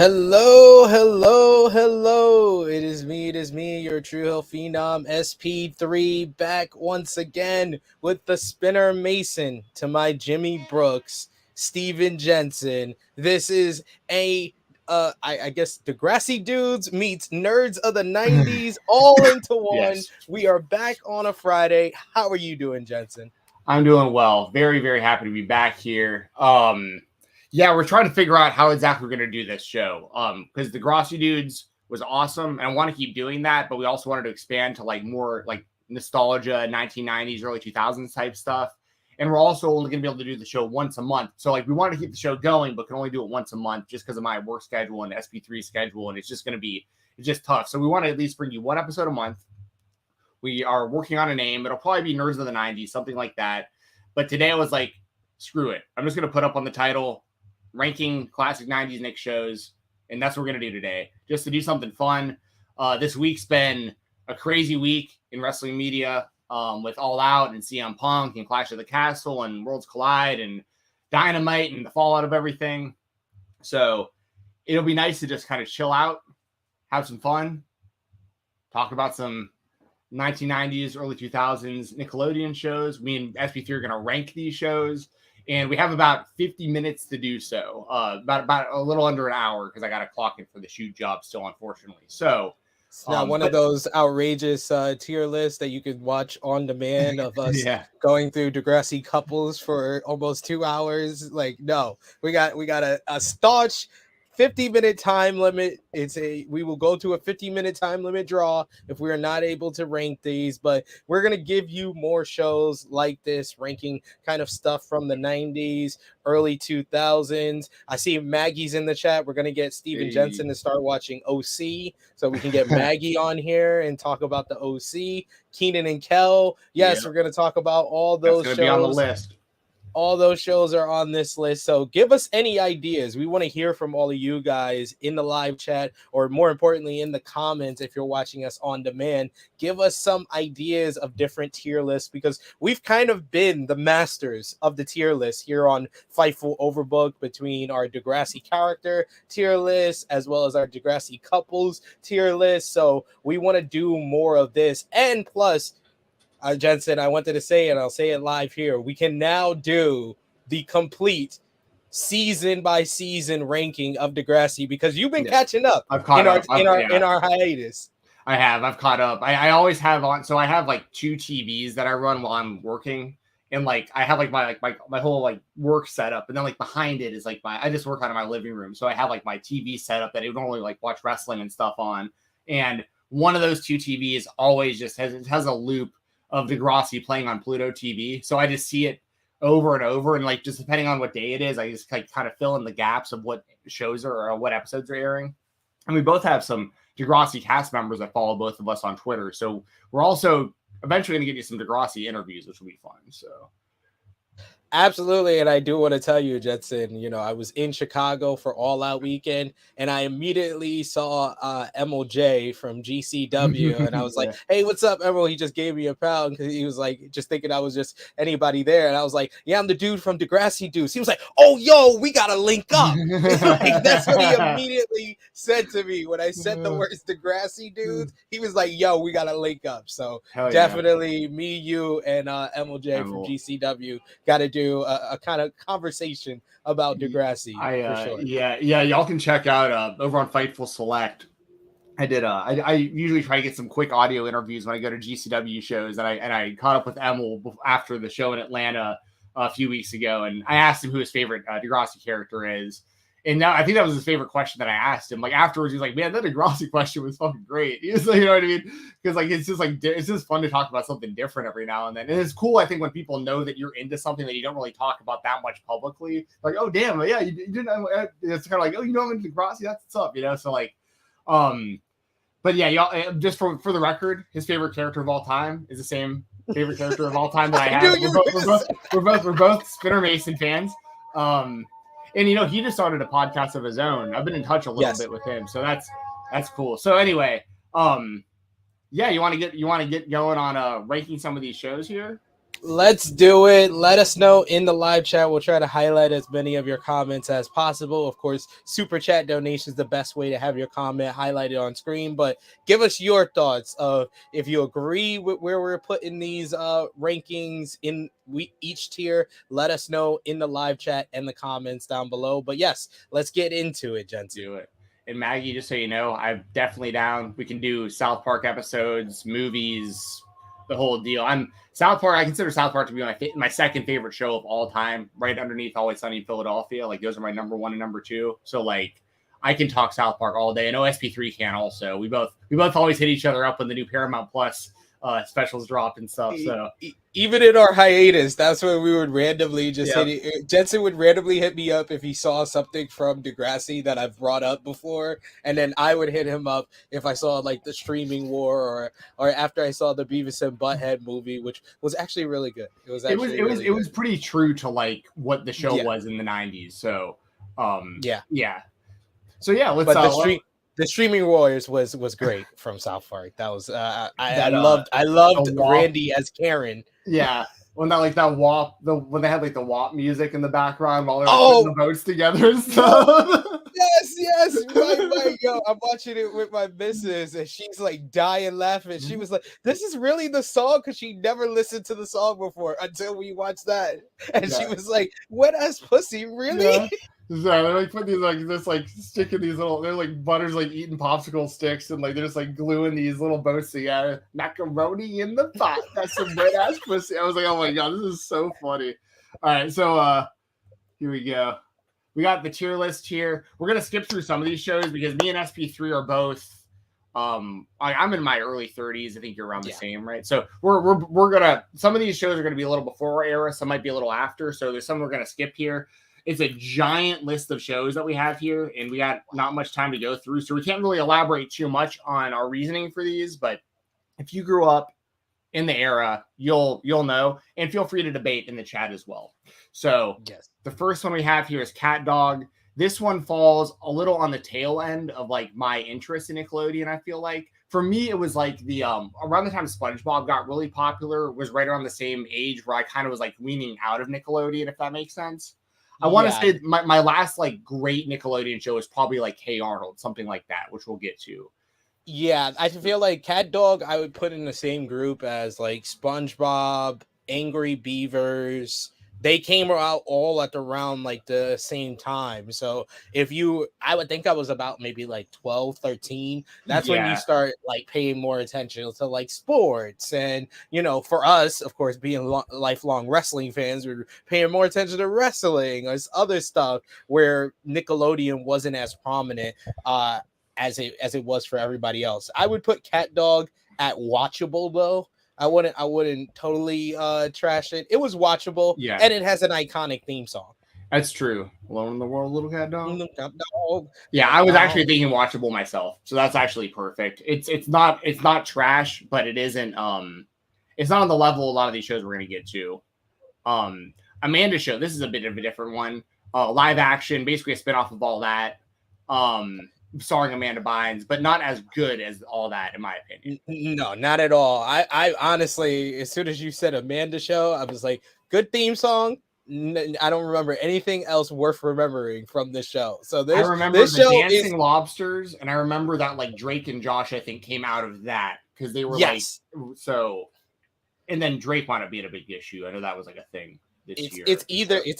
Hello, hello, hello. It is me, your True Hill Phenom SP3 back once again with the Spinner Mason to my Jimmy Brooks, Steven Jensen. This is I guess Degrassi dudes meets nerds of the 90s all into one. Yes, We are back on a Friday. How are you doing, Jensen? I'm doing well. Very, very happy to be back here. Yeah, we're trying to figure out how exactly we're going to do this show. Because the Degrassi dudes was awesome, and I want to keep doing that, but we also wanted to expand to like more like nostalgia, 1990s, early 2000s type stuff. And we're also only going to be able to do the show once a month. So like we wanted to keep the show going, but can only do it once a month just because of my work schedule and SP3 schedule, and it's just tough. So we want to at least bring you one episode a month. We are working on a name. It'll probably be Nerds of the 90s, something like that. But today I was like, screw it. I'm just going to put up on the title, ranking classic 90s Nick shows. And that's what we're going to do today, just to do something fun. This week's been a crazy week in wrestling media with All Out and CM Punk and Clash of the Castle and Worlds Collide and Dynamite and the fallout of everything. So it'll be nice to just kind of chill out, have some fun, talk about some 1990s, early 2000s Nickelodeon shows. Me and SP3 are going to rank these shows, and we have about 50 minutes to do so. About a little under an hour because I got to clock it for the shoot job still, unfortunately. So It's not one of those outrageous tier lists that you could watch on demand of us going through Degrassi couples for almost 2 hours. Like, no, we got a staunch 50-minute time limit. We will go to a 50-minute time limit draw if we are not able to rank these, but we're going to give you more shows like this, ranking kind of stuff from the 90s, early 2000s. I see Maggie's in the chat. We're going to get Steven Jensen to start watching OC so we can get Maggie on here and talk about the OC. Keenan and Kel. Yes, we're going to talk about all those shows. Be on the list. All those shows are on this list. So give us any ideas. We want to hear from all of you guys in the live chat, or more importantly, in the comments if you're watching us on demand. Give us some ideas of different tier lists, because we've kind of been the masters of the tier list here on Fightful Overbook, between our Degrassi character tier list as well as our Degrassi couples tier list. So we want to do more of this. And plus, Jensen, I wanted to say, and I'll say it live here, we can now do the complete season by season ranking of Degrassi, because you've been catching up in our hiatus. I have. I've caught up. I always have on. So I have like 2 TVs that I run while I'm working. And like I have like my whole like work setup, and then like behind it is like I just work out of my living room. So I have like my TV setup that I normally like watch wrestling and stuff on. And one of those 2 TVs always just has a loop of Degrassi playing on Pluto TV. So I just see it over and over. And like, just depending on what day it is, I just like kind of fill in the gaps of what shows or what episodes are airing. And we both have some Degrassi cast members that follow both of us on Twitter. So we're also eventually going to get you some Degrassi interviews, which will be fun. So. Absolutely. And I do want to tell you, Jensen, I was in Chicago for All Out weekend, and I immediately saw MLJ from GCW. And I was like, hey, what's up, Emerald? He just gave me a pound because he was like, just thinking I was just anybody there. And I was like, yeah, I'm the dude from Degrassi Dudes. He was like, oh, yo, we got to link up. Like, that's what he immediately said to me when I said the words Degrassi Dudes. He was like, yo, we got to link up. So definitely me, you, and MLJ from GCW got to do a kind of conversation about Degrassi. For sure. Yeah, y'all can check out over on Fightful Select. I usually try to get some quick audio interviews when I go to GCW shows, and I caught up with Emil after the show in Atlanta a few weeks ago, and I asked him who his favorite Degrassi character is. And now I think that was his favorite question that I asked him. Like afterwards, he was like, "Man, that Degrassi question was fucking great." He was like, you know what I mean? Because like it's just fun to talk about something different every now and then. And it's cool, I think, when people know that you're into something that you don't really talk about that much publicly. Like, oh damn, yeah, you didn't. It's kind of like, oh, you know, I'm into Degrassi. That's what's up, So like, but yeah, y'all. Just for the record, his favorite character of all time is the same favorite character of all time that I have. We're both Spinner Mason fans. And he just started a podcast of his own. I've been in touch a little bit with him, so that's cool. So anyway, you want to get going on ranking some of these shows here? Let's do it. Let us know in the live chat. We'll try to highlight as many of your comments as possible. Of course, super chat donations the best way to have your comment highlighted on screen. But give us your thoughts of if you agree with where we're putting these rankings in each tier. Let us know in the live chat and the comments down below. But yes, let's get into it, Jensen. Do it. And Maggie, just so you know, I'm definitely down. We can do South Park episodes, movies, the whole deal. South Park. I consider South Park to be my second favorite show of all time, right underneath Always Sunny in Philadelphia. Like those are my number 1 and number 2. So like I can talk South Park all day. I know SP3 can also. We both always hit each other up when the new Paramount Plus specials drop and stuff. So even in our hiatus, that's when we would randomly just hit it. Jensen would randomly hit me up if he saw something from Degrassi that I've brought up before, and then I would hit him up if I saw like the streaming war or after I saw the Beavis and Butthead movie, which was actually really good. It was pretty true to like what the show was in the 90s. So yeah. So yeah, the streaming wars was great from South Park. That was I loved Randy as Karen. Yeah, when they had like the WAP music in the background while they were putting the boats together and stuff. Yes. Yo, I'm watching it with my missus, and she's like dying laughing. She was like, "This is really the song," because she never listened to the song before until we watched that, and she was like, "Wet ass pussy, really?" Yeah. So they're like putting sticking these little, they're like butters like eating popsicle sticks and like they're just like gluing these little boats together. Macaroni in the pot. That's some wet ass pussy. I was like, oh my god, this is so funny. All right, so here we go. We got the tier list here. We're gonna skip through some of these shows because me and SP3 are both. I'm in my early 30s. I think you're around the same, right? So we're gonna, some of these shows are gonna be a little before our era, some might be a little after. So there's some we're gonna skip here. It's a giant list of shows that we have here, and we got not much time to go through, so we can't really elaborate too much on our reasoning for these. But if you grew up in the era, you'll know, and feel free to debate in the chat as well. So the first one we have here is Cat Dog. This one falls a little on the tail end of like my interest in Nickelodeon. I feel like for me, it was like the around the time SpongeBob got really popular, was right around the same age where I kind of was like weaning out of Nickelodeon, if that makes sense. I want to say my last like great Nickelodeon show is probably like Hey Arnold, something like that, which we'll get to. Yeah, I feel like Cat Dog I would put in the same group as like SpongeBob, Angry Beavers. They came out all at around like the same time. So I would think I was about maybe like 12, 13. That's when you start like paying more attention to like sports. And, for us, of course, being lifelong wrestling fans, we're paying more attention to wrestling or other stuff where Nickelodeon wasn't as prominent as it was for everybody else. I would put Cat Dog at watchable though. I wouldn't totally trash it. It was watchable, and it has an iconic theme song. That's true. Alone in the World, Little Cat Dog. Yeah, I was actually thinking watchable myself, so that's actually perfect. It's not trash, but it isn't it's not on the level a lot of these shows we're gonna get to. Amanda Show. This is a bit of a different one. Live action, basically a spinoff of all that. Starring Amanda Bynes, but not as good as all that, in my opinion. No, not at all. I honestly, as soon as you said Amanda Show, I was like, good theme song. I don't remember anything else worth remembering from this show. So I remember this the Dancing Lobsters, and I remember that like Drake and Josh, I think, came out of that because they were like so. And then Drake wound up being a big issue. I know that was like a thing this year. It's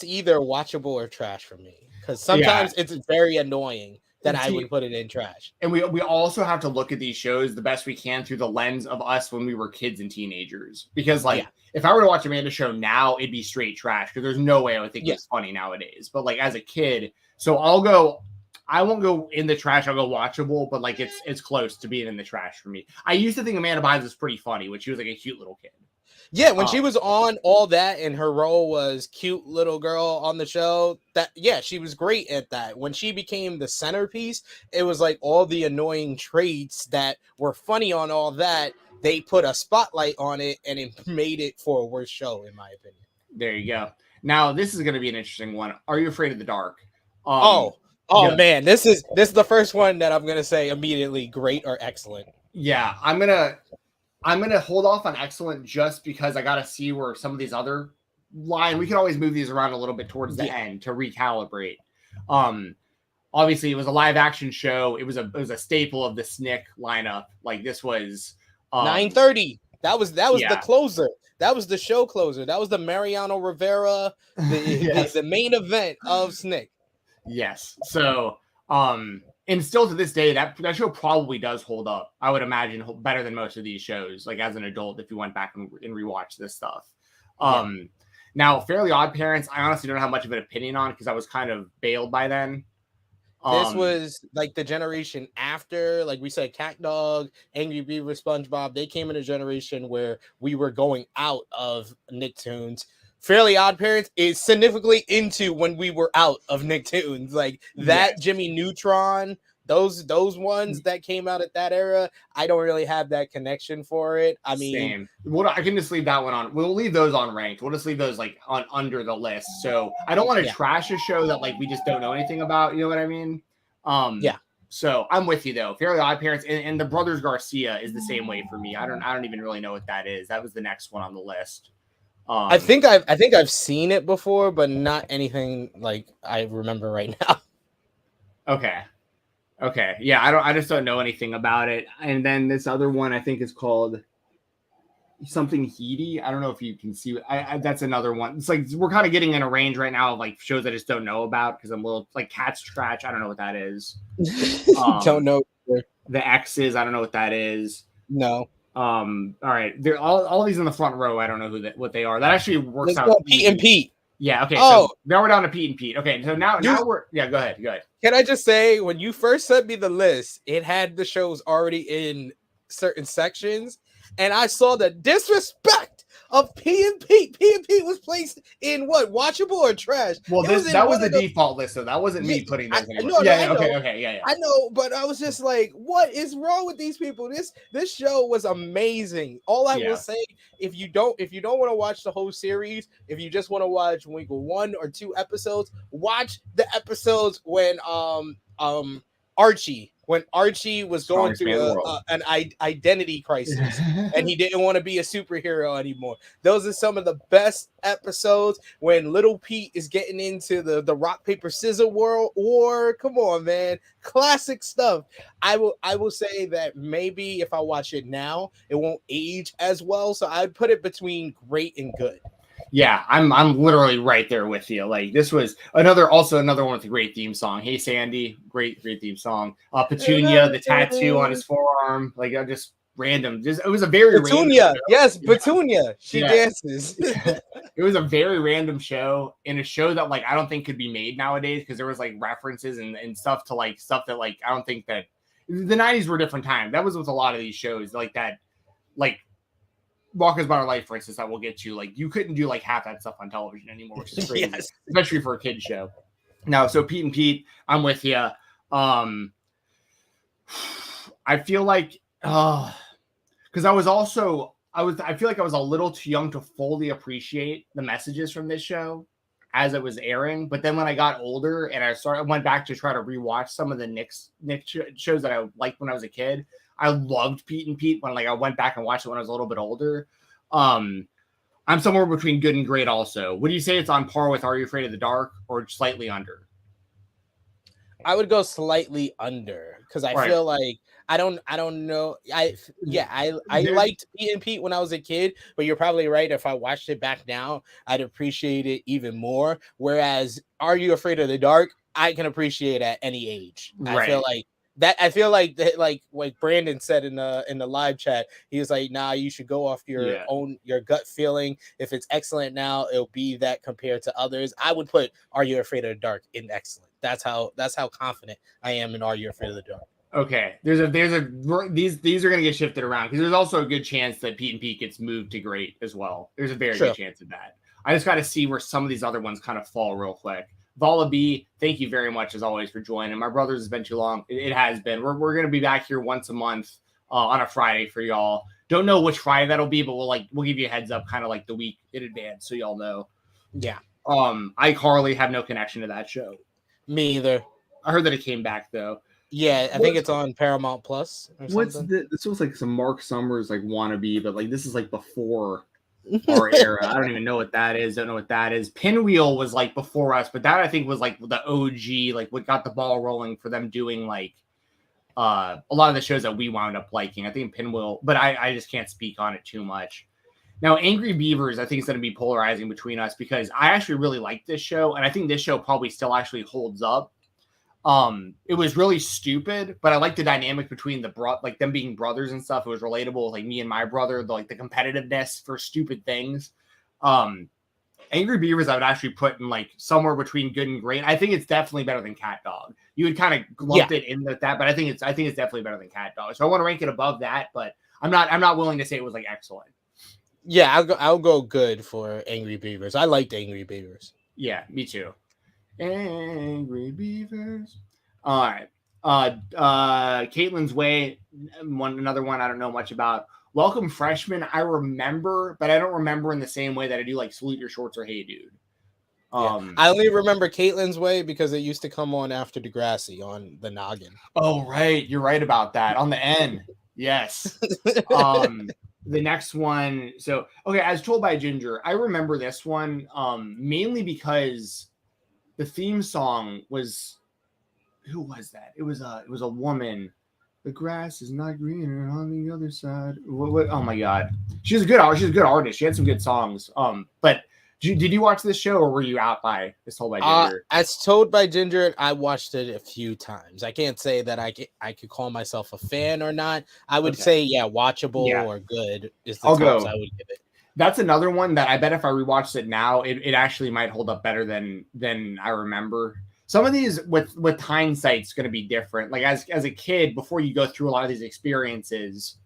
either watchable or trash for me because sometimes it's very annoying that I would put it in trash. And we also have to look at these shows the best we can through the lens of us when we were kids and teenagers. Because if I were to watch Amanda Show now, it'd be straight trash because there's no way I would think it's funny nowadays. But like as a kid, so I won't go in the trash. I'll go watchable, but like it's close to being in the trash for me. I used to think Amanda Bynes was pretty funny when she was like a cute little kid. Yeah, when she was on all that and her role was cute little girl on the show, she was great at that. When she became the centerpiece, it was like all the annoying traits that were funny on all that, they put a spotlight on it and it made it for a worse show, in my opinion. There you go. Now, this is going to be an interesting one. Are you afraid of the dark? Man, this is the first one that I'm going to say immediately great or excellent. Yeah, I'm going to hold off on excellent just because I got to see where some of these other we can always move these around a little bit towards the end to recalibrate. Obviously it was a live action show. It was a staple of the Snick lineup. Like this was 9:30. That was the closer. That was the show closer. That was the Mariano Rivera, the main event of Snick. Yes. So, and still to this day, that show probably does hold up. I would imagine better than most of these shows. Like as an adult, if you went back and rewatched this stuff. Now, Fairly Odd Parents, I honestly don't have much of an opinion on because I was kind of bailed by then. This was like the generation after, like we said, Cat Dog, Angry Beaver, SpongeBob. They came in a generation where we were going out of Nicktoons. Fairly Odd Parents is significantly into when we were out of Nicktoons. Like that Jimmy Neutron, those ones that came out at that era, I don't really have that connection for it. I mean, same. Well, I can just leave that one on. We'll leave those on ranked. We'll just leave those like on under the list. So I don't want to trash a show that like we just don't know anything about. You know what I mean? So I'm with you though. Fairly Odd Parents and the Brothers Garcia is the same way for me. I don't even really know what that is. That was the next one on the list. I think I've seen it before, but not anything like I remember right now. Okay. Yeah, I just don't know anything about it. And then this other one I think is called something Heedy. I don't know if you can see. That's another one. It's like we're kind of getting in a range right now of like shows I just don't know about because I'm a little like Cat Scratch. I don't know what that is. Don't know. The X's. I don't know what that is. No. All right. They're all these in the front row. I don't know what they are. That actually works out. Pete and Pete. Yeah. Okay. So now we're down to Pete and Pete. Okay. So now we're Go ahead. Can I just say, when you first sent me the list, it had the shows already in certain sections, and I saw the disrespect of P and Pete. P and Pete was placed in what, watchable or trash? Well, that was the default list, so that wasn't me putting those in. Okay. I know, but I was just like, what is wrong with these people? This show was amazing. All I will say, if you don't want to watch the whole series, if you just want to watch week 1 or 2 episodes, watch the episodes when Archie was going through an identity crisis and he didn't want to be a superhero anymore. Those are some of the best episodes when Little Pete is getting into the rock, paper, scissors world war. Come on, man. Classic stuff. I will say that maybe if I watch it now, it won't age as well. So I'd put it between great and good. Yeah, I'm literally right there with you. Like this was another one with a great theme song. Hey Sandy, great theme song. Petunia, the tattoo on his forearm, like just random. It was a very Petunia. Yes, Petunia. She dances. It was a very random show, in a show that like I don't think could be made nowadays because there was like references and stuff to like stuff that like I don't think that the 90s were a different time. That was with a lot of these shows like that, like Walker's About Our Life, for instance, that we'll get to. Like, you couldn't do like half that stuff on television anymore, which is crazy, especially for a kid's show. Now, so Pete and Pete, I'm with you. I feel like, because I feel like I was a little too young to fully appreciate the messages from this show as it was airing. But then when I got older and I went back to try to rewatch some of the Nick shows that I liked when I was a kid. I loved Pete and Pete when like I went back and watched it when I was a little bit older. I'm somewhere between good and great also. Would you say it's on par with Are You Afraid of the Dark or slightly under? I would go slightly under because I feel like I don't know. I liked Pete and Pete when I was a kid, but you're probably right. If I watched it back now, I'd appreciate it even more. Whereas Are You Afraid of the Dark, I can appreciate at any age. I feel like that, like Brandon said in the live chat, he was like, nah, you should go off your gut feeling. If it's excellent now, it'll be that compared to others. I would put Are You Afraid of the Dark in excellent. That's how confident I am in Are You Afraid of the Dark. Okay. These are going to get shifted around because there's also a good chance that Pete and Pete gets moved to great as well. There's a very good chance of that. I just got to see where some of these other ones kind of fall real quick. Vala B, thank you very much as always for joining. My brothers, has been too long. It has been. We're going to be back here once a month on a Friday for y'all. Don't know which Friday that'll be, but we'll give you a heads up kind of like the week in advance so y'all know. Yeah. iCarly have no connection to that show. Me either. I heard that it came back though. Yeah, I think it's on Paramount Plus or What's something. this was like some Mark Summers like wannabe, but like this is like before our era. I don't even know what that is. Don't know what that is. Pinwheel was like before us, but that I think was like the OG, like what got the ball rolling for them doing like a lot of the shows that we wound up liking. I think Pinwheel, but I just can't speak on it too much. Now, Angry Beavers, I think is going to be polarizing between us because I actually really like this show, and I think this show probably still actually holds up. It was really stupid, but I like the dynamic between like them being brothers and stuff. It was relatable, like me and my brother, like the competitiveness for stupid things. Angry Beavers, I would actually put in like somewhere between good and great. I think it's definitely better than Cat Dog. You would kind of lump it in with that, but I think it's definitely better than Cat Dog. So I want to rank it above that, but I'm not willing to say it was like excellent. Yeah, I'll go good for Angry Beavers. I liked Angry Beavers. Yeah, me too. Angry Beavers. All right. Caitlin's Way, another one I don't know much about. Welcome Freshman, I remember, but I don't remember in the same way that I do like Salute Your Shorts or Hey Dude. I only remember Caitlin's Way because it used to come on after Degrassi on the Noggin. Oh, right. You're right about that. On the N. Yes. The next one. So, okay, As Told by Ginger, I remember this one mainly because the theme song was, who was that? It was a woman. The grass is not greener on the other side. What, oh my God, she's a good artist. She had some good songs. But did you watch this show or were you out by As Told by Ginger? As Told by Ginger, I watched it a few times. I can't say that I could call myself a fan or not. I would say watchable or good is the tops I would give it. That's another one that I bet if I rewatched it now, it actually might hold up better than I remember. Some of these with hindsight's going to be different. Like as a kid, before you go through a lot of these experiences,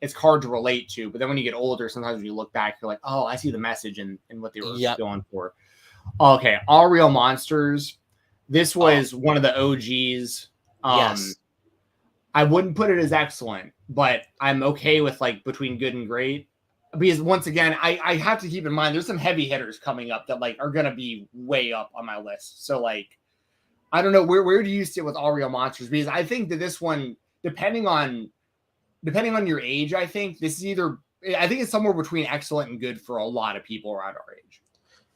it's hard to relate to. But then when you get older, sometimes when you look back, you're like, oh, I see the message and what they were going for. Okay, All Real Monsters. This was one of the OGs. Yes. I wouldn't put it as excellent, but I'm okay with like between good and great. Because once again, I have to keep in mind there's some heavy hitters coming up that like are gonna be way up on my list. So like I don't know where do you sit with All Real Monsters? Because I think that this one, depending on your age, I think it's somewhere between excellent and good for a lot of people around our age.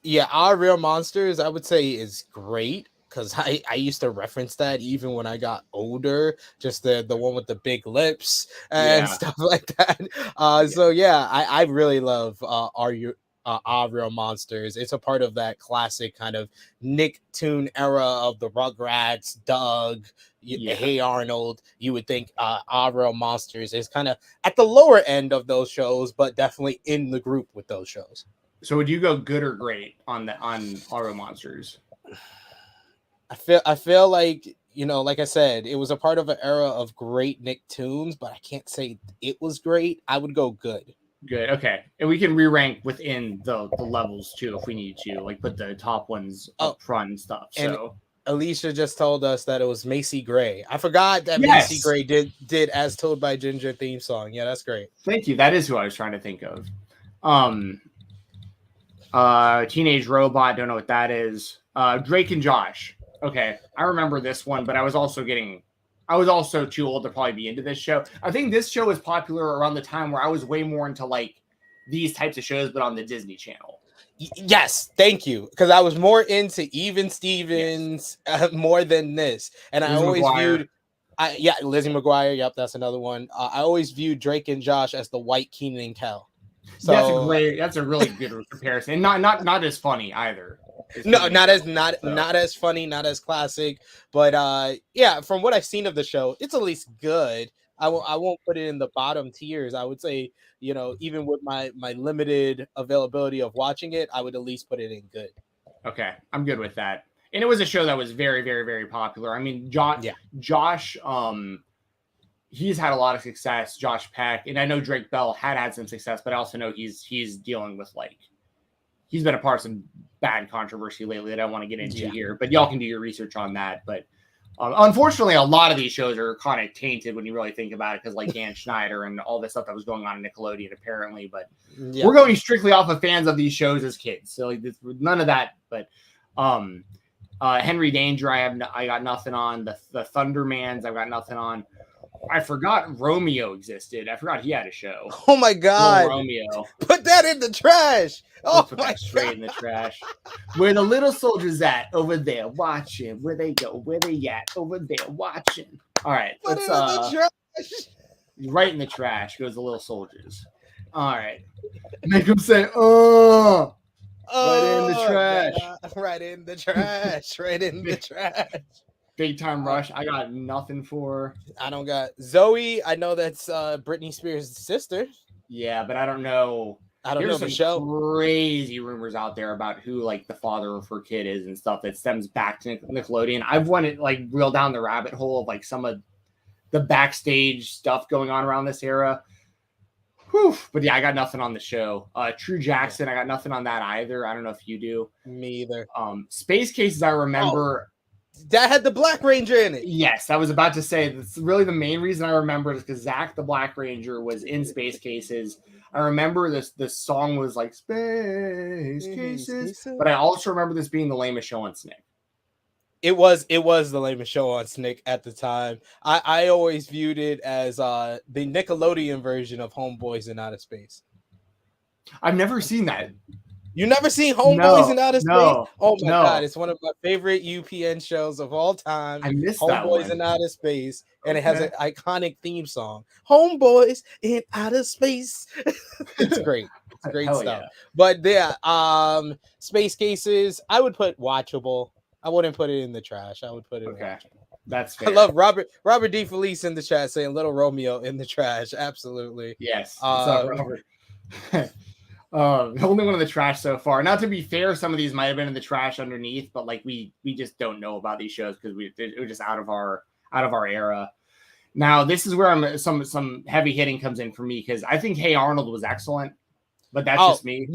Yeah, All Real Monsters, I would say is great because I used to reference that even when I got older, just the one with the big lips and stuff like that. So yeah, I really love All Real Monsters. It's a part of that classic kind of Nicktoon era of the Rugrats, Doug, Hey Arnold. You would think All Real Monsters is kind of at the lower end of those shows, but definitely in the group with those shows. So would you go good or great on All Real Monsters? I feel like, like I said, it was a part of an era of great Nicktoons, but I can't say it was great. I would go good. Good. Okay. And we can re-rank within the levels too if we need to, like put the top ones up front and stuff. So Alicia just told us that it was Macy Gray. I forgot that Macy Gray did As Told by Ginger theme song. Yeah, that's great. Thank you. That is who I was trying to think of. Teenage Robot, don't know what that is. Drake and Josh. Okay, I remember this one, but I was also too old to probably be into this show. I think this show was popular around the time where I was way more into like these types of shows, but on the Disney Channel. Yes, thank you. Because I was more into Even Stevens more than this, and Lizzie I always McGuire. viewed, Lizzie McGuire. Yep, that's another one. I always viewed Drake and Josh as the white Kenan and Kel. So that's a really good comparison, and not as funny either. No, not as funny, not as classic, but yeah, from what I've seen of the show, it's at least good. I won't put it in the bottom tiers. I would say, even with my limited availability of watching it, I would at least put it in good. Okay, I'm good with that. And it was a show that was very, very, very popular. I mean, Josh, he's had a lot of success. Josh Peck, and I know Drake Bell had some success, but I also know he's dealing with he's been a part of some bad controversy lately that I don't want to get into here, but y'all can do your research on that. But unfortunately, a lot of these shows are kind of tainted when you really think about it, because like Dan Schneider and all this stuff that was going on in Nickelodeon, apparently. But we're going strictly off of fans of these shows as kids, so like none of that. But Henry Danger, I got nothing on. The Thundermans, I've got nothing on. I forgot Romeo existed. I forgot he had a show. Oh my God. Little Romeo. Put that in the trash. Oh Put my that straight God. in the trash. Where the little soldiers at? Over there watching. Where they go? Where they at? Over there watching. All right. Put Let's it in the trash. right in the trash goes the little soldiers. All right. Make them say, oh. Right in the trash. Right in the trash. Right in the trash. Big Time Rush. I got nothing for. I don't got Zoe. I know that's Britney Spears' sister. Yeah, but I don't know. I don't know the some show. Crazy rumors out there about who like the father of her kid is and stuff that stems back to Nickelodeon. I've wanted like real down the rabbit hole of like some of the backstage stuff going on around this era. Whew. But yeah, I got nothing on the show. True Jackson, I got nothing on that either. I don't know if you do. Me either. Space Cases, I remember. That had the Black Ranger in it. Yes, I was about to say that's really the main reason I remember is because Zach the Black Ranger was in Space Cases. I remember this song was like Space Cases, but I also remember this being the lamest show on Snick. It was the lamest show on Snick at the time. I always viewed it as the Nickelodeon version of Homeboys in Outer Space. I've never seen that. You never seen Homeboys in Outer Space? Oh my God, it's one of my favorite UPN shows of all time. I missed that one. Homeboys in Outer Space, and it has an iconic theme song. Homeboys in Outer Space. It's great. It's great Hell stuff. Yeah. But yeah, Space Cases, I would put watchable. I wouldn't put it in the trash. I would put it in watchable. That's fair. I love Robert D. Felice in the chat saying Little Romeo in the trash. Absolutely. Yes. What's up, Robert? Only one in the trash so far. Not to be fair, some of these might have been in the trash underneath, but like we just don't know about these shows because it was just out of our era. Now this is where some heavy hitting comes in for me because I think Hey Arnold was excellent, but that's just me.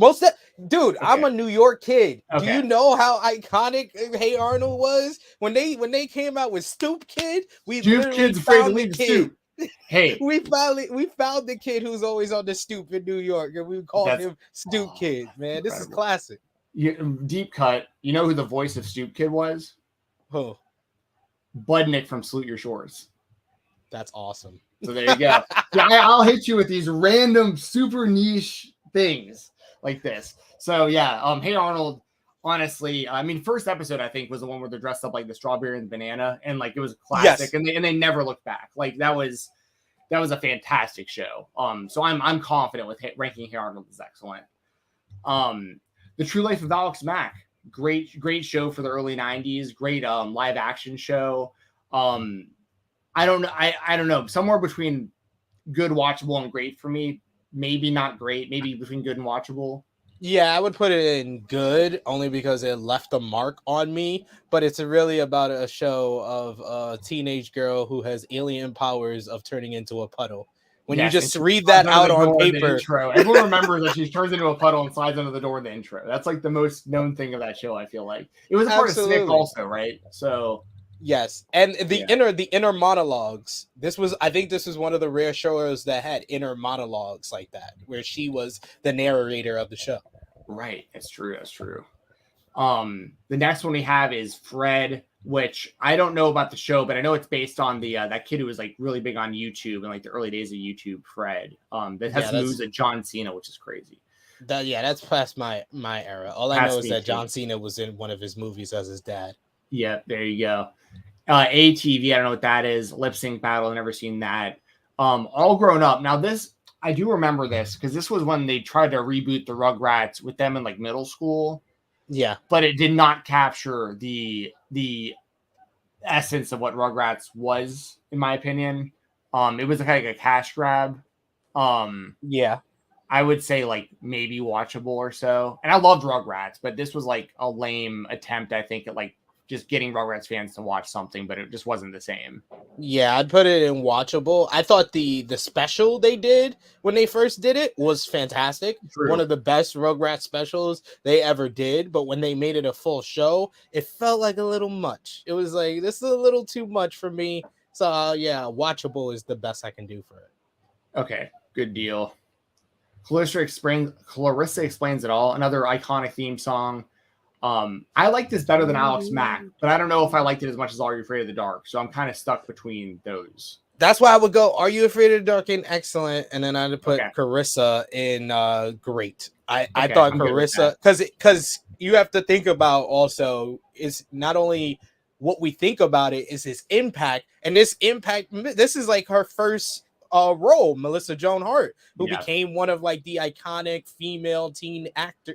Dude, okay. I'm a New York kid. Okay. Do you know how iconic Hey Arnold was when they came out with Stoop Kid? Stoop Kid's afraid to leave the stoop. Hey, we found the kid who's always on the stoop in New York, and we called him Stoop Kid. Man, this is classic. Deep cut. You know who the voice of Stoop Kid was? Who? Budnick from Salute Your Shores. That's awesome. So there you go. Yeah, I'll hit you with these random super niche things like this. So yeah, Hey Arnold. Honestly, I mean, first episode I think was the one where they're dressed up like the strawberry and banana, and like it was classic, yes. and they never looked back. Like that was a fantastic show. So I'm confident with ranking Hey Arnold as excellent. The True Life of Alex Mack, great show for the early '90s. Great live action show. I don't know, somewhere between good, watchable, and great for me. Maybe not great. Maybe between good and watchable. Yeah, I would put it in good only because it left a mark on me, but it's really about a show of a teenage girl who has alien powers of turning into a puddle. When you just read that out on paper. Everyone remembers that she turns into a puddle and slides under the door in the intro. That's like the most known thing of that show, I feel like. It was a part of Snick also, right? So yes, and the inner monologues. I think this was one of the rare shows that had inner monologues like that, where she was the narrator of the show. Right, that's true. The next one we have is Fred, which I don't know about the show, but I know it's based on the that kid who was like really big on YouTube in like the early days of YouTube. Fred, that has moves at John Cena, which is crazy. That's past my era. All I know is that John Cena was in one of his movies as his dad. Yeah, there you go. ATV, I don't know what that is. Lip Sync Battle, I've never seen that. All Grown Up. Now this, I do remember this because this was when they tried to reboot the Rugrats with them in like middle school. Yeah, but it did not capture the essence of what Rugrats was, in my opinion. It was kind of like a cash grab. Yeah, I would say like maybe watchable or so. And I loved Rugrats, but this was like a lame attempt, I think, at like just getting Rugrats fans to watch something, but it just wasn't the same. Yeah, I'd put it in watchable. I thought the special they did when they first did it was fantastic. True. One of the best Rugrats specials they ever did. But when they made it a full show, it felt like a little much. It was like, this is a little too much for me. So yeah, watchable is the best I can do for it. Okay, good deal. Clarissa Explains It All, another iconic theme song. I like this better than Alex Mack, but I don't know if I liked it as much as Are You Afraid of the Dark. So I'm kind of stuck between those. That's why I would go Are You Afraid of the Dark in excellent, and then I'd put Okay. Carissa in great. I Okay, thought I'm good with Carissa, because you have to think about also is not only what we think about it is his impact, and this is like her first role, Melissa Joan Hart, who Yeah. became one of like the iconic female teen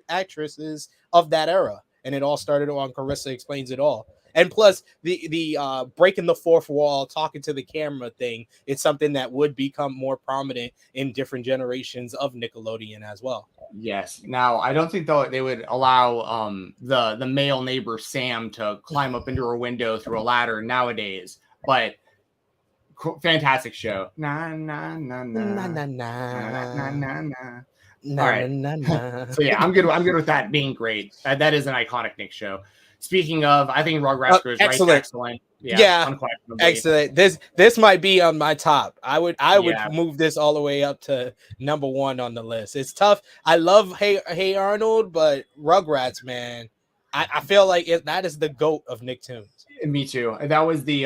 actresses of that era, and it all started on Carissa Explains It All. And plus the breaking the fourth wall, talking to the camera thing, it's something that would become more prominent in different generations of Nickelodeon as well. Yes. Now, I don't think though they would allow the male neighbor Sam to climb up into her window through a ladder nowadays, but fantastic show. Na na na na Na na na na na na. na All right. na na. So yeah, I'm good with that being great. That is an iconic Nick show. Speaking of, I think Rugrats goes right. Excellent. Yeah, unquestionably. Excellent. This might be on my top. I would move this all the way up to number 1 on the list. It's tough. I love Hey Arnold, but Rugrats, man, I feel like that is the GOAT of Nicktoons. Me too. That was the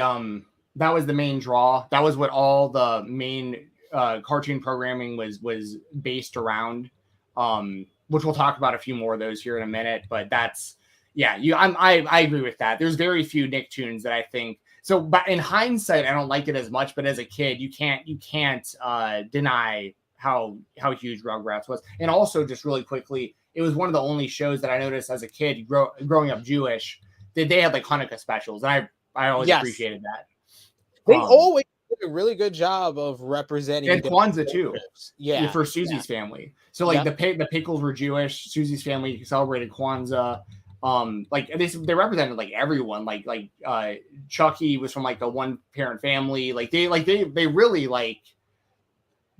main draw. That was what all the main cartoon programming was based around. Which we'll talk about a few more of those here in a minute, but that's. Yeah, I agree with that. There's very few Nicktoons that I think so. But in hindsight, I don't like it as much. But as a kid, you can't deny how huge Rugrats was. And also, just really quickly, it was one of the only shows that I noticed as a kid growing up Jewish that they had like Hanukkah specials, and I always appreciated that. They always did a really good job of representing. And Kwanzaa too. Yeah, for Susie's family. So like the Pickles were Jewish. Susie's family celebrated Kwanzaa. Like they represented like everyone, like Chucky was from like a one parent family. Like they really like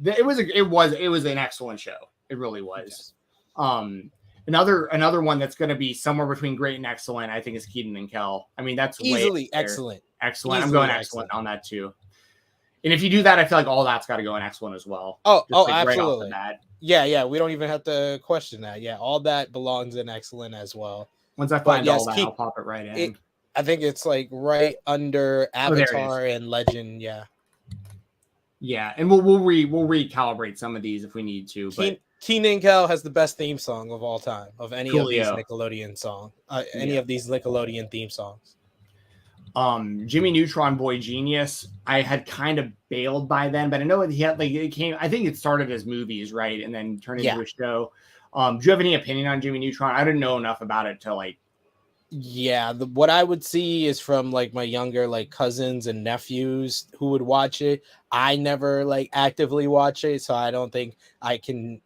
it was an excellent show. It really was. Yes. Another one that's going to be somewhere between great and excellent, I think, is Keaton and Kel. I mean, that's easily excellent. Excellent. I'm going excellent on that too. And if you do that, I feel like all that's got to go in excellent as well. Absolutely. Right yeah. We don't even have to question that. Yeah, all that belongs in excellent as well. Once I find all that, I'll pop it right in. I think it's like right under Avatar and Legend. Yeah. Yeah, and we'll recalibrate some of these if we need to. But Kenan and Kel has the best theme song of all time of any of these Nickelodeon songs. Of these Nickelodeon theme songs. Jimmy Neutron Boy Genius, I had kind of bailed by then, but I know he had it came. I think it started as movies, right, and then turned into a show. Do you have any opinion on Jimmy Neutron? I didn't know enough about it to like. Yeah, what I would see is from like my younger like cousins and nephews who would watch it. I never like actively watch it, so I don't think I can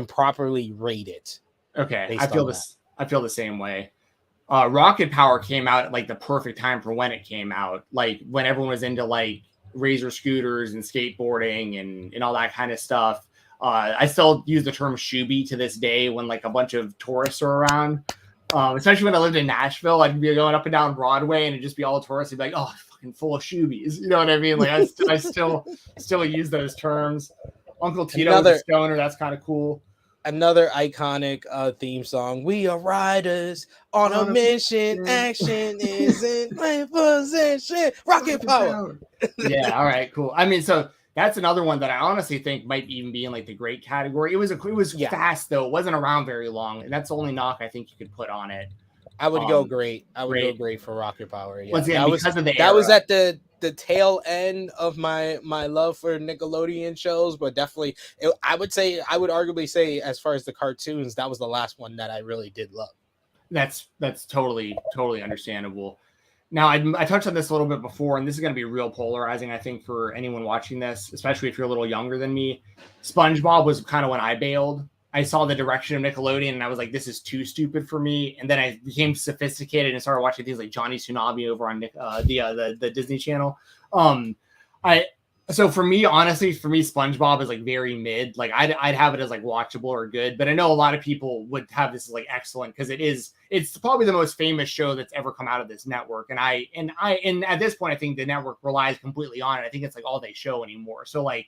properly rate it. Okay, I feel the same way. Rocket Power came out at like the perfect time for when it came out, like when everyone was into like razor scooters and skateboarding and all that kind of stuff. I still use the term shooby to this day when like a bunch of tourists are around. Especially when I lived in Nashville, I'd be going up and down Broadway and it'd just be all the tourists. I'd be like, "Oh, fucking full of shoobies." You know what I mean? Like I still use those terms. Uncle Tito was a stoner. That's kind of cool. Another iconic theme song. We are riders on a mission. Action is in my possession. Rocket Power. Yeah. All right. Cool. I mean, so. That's another one that I honestly think might even be in like the great category. It was fast though. It wasn't around very long, and that's the only knock I think you could put on it. I would go great. I would go great for Rocket Power. Yeah. Once again, because of the that was at the tail end of my love for Nickelodeon shows, but definitely I would arguably say as far as the cartoons, that was the last one that I really did love. That's totally understandable. Now, I touched on this a little bit before, and this is going to be real polarizing, I think, for anyone watching this, especially if you're a little younger than me. SpongeBob was kind of when I bailed. I saw the direction of Nickelodeon, and I was like, this is too stupid for me. And then I became sophisticated and started watching things like Johnny Tsunami over on the Disney Channel. So for me, honestly, SpongeBob is like very mid. Like I'd have it as like watchable or good, but I know a lot of people would have this as like excellent because it's probably the most famous show that's ever come out of this network. And at this point, I think the network relies completely on it. I think it's like all they show anymore. So like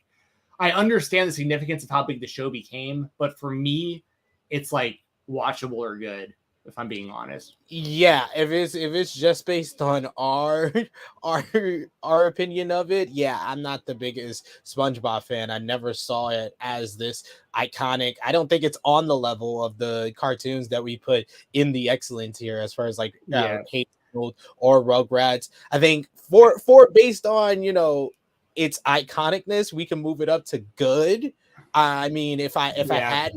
I understand the significance of how big the show became, but for me, it's like watchable or good. if I'm being honest. Yeah, if it's just based on our opinion of it, yeah, I'm not the biggest SpongeBob fan. I never saw it as this iconic. I don't think it's on the level of the cartoons that we put in the excellent tier as far as like Yeah. Hey Arnold or Rugrats. I think for based on its iconicness, we can move it up to good. I mean, if I had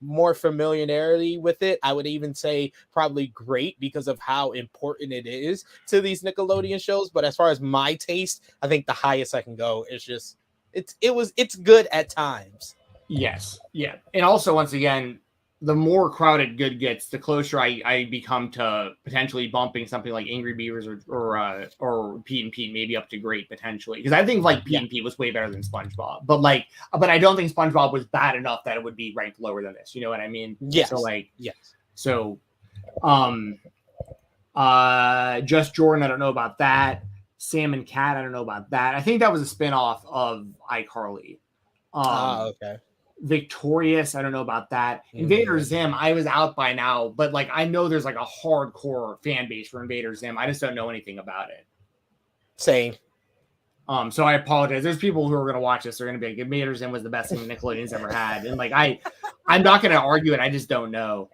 more familiarity with it, I would even say probably great because of how important it is to these Nickelodeon shows. But as far as my taste, I think the highest I can go is just it's good at times. Yes. Yeah. And also, once again, the more crowded good gets, the closer I become to potentially bumping something like Angry Beavers or Pete and Pete maybe up to great potentially. Because I think like Pete and Pete was way better than SpongeBob. But I don't think SpongeBob was bad enough that it would be ranked lower than this. You know what I mean? Yes. So yes. So Just Jordan, I don't know about that. Sam and Cat, I don't know about that. I think that was a spinoff of iCarly. Okay. Victorious, I don't know about that. Invader Zim, I was out by now, but like I know there's like a hardcore fan base for Invader Zim. I just don't know anything about it. Same. So I apologize. There's people who are going to watch this. They're going to be like, Invader Zim was the best thing Nickelodeon's ever had, and like I'm not going to argue it. I just don't know.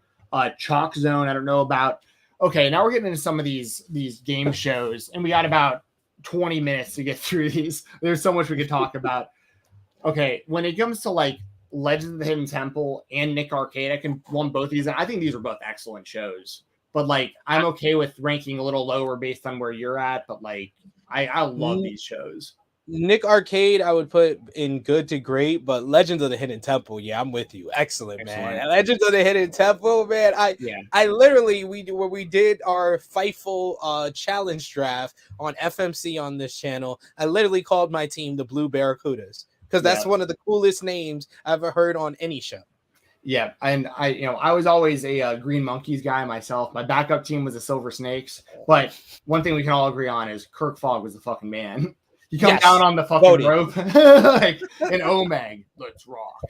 Chalk Zone, I don't know about. Okay, now we're getting into some of these game shows, and we got about 20 minutes to get through these. There's so much we could talk about. Okay, when it comes to like Legends of the Hidden Temple and Nick Arcade, I can lump both these. I think these are both excellent shows, but like I'm okay with ranking a little lower based on where you're at. But like I love these shows. Nick Arcade, I would put in good to great, but Legends of the Hidden Temple, yeah, I'm with you. Excellent. Man. Legends of the Hidden Temple, man. I literally when we did our Fightful challenge draft on FMC on this channel, I literally called my team the Blue Barracudas. Because that's one of the coolest names I've ever heard on any show. Yeah, and I was always a Green Monkeys guy myself. My backup team was the Silver Snakes. But one thing we can all agree on is Kirk Fogg was the fucking man. You come down on the fucking rope like an Omeg. Let's rock.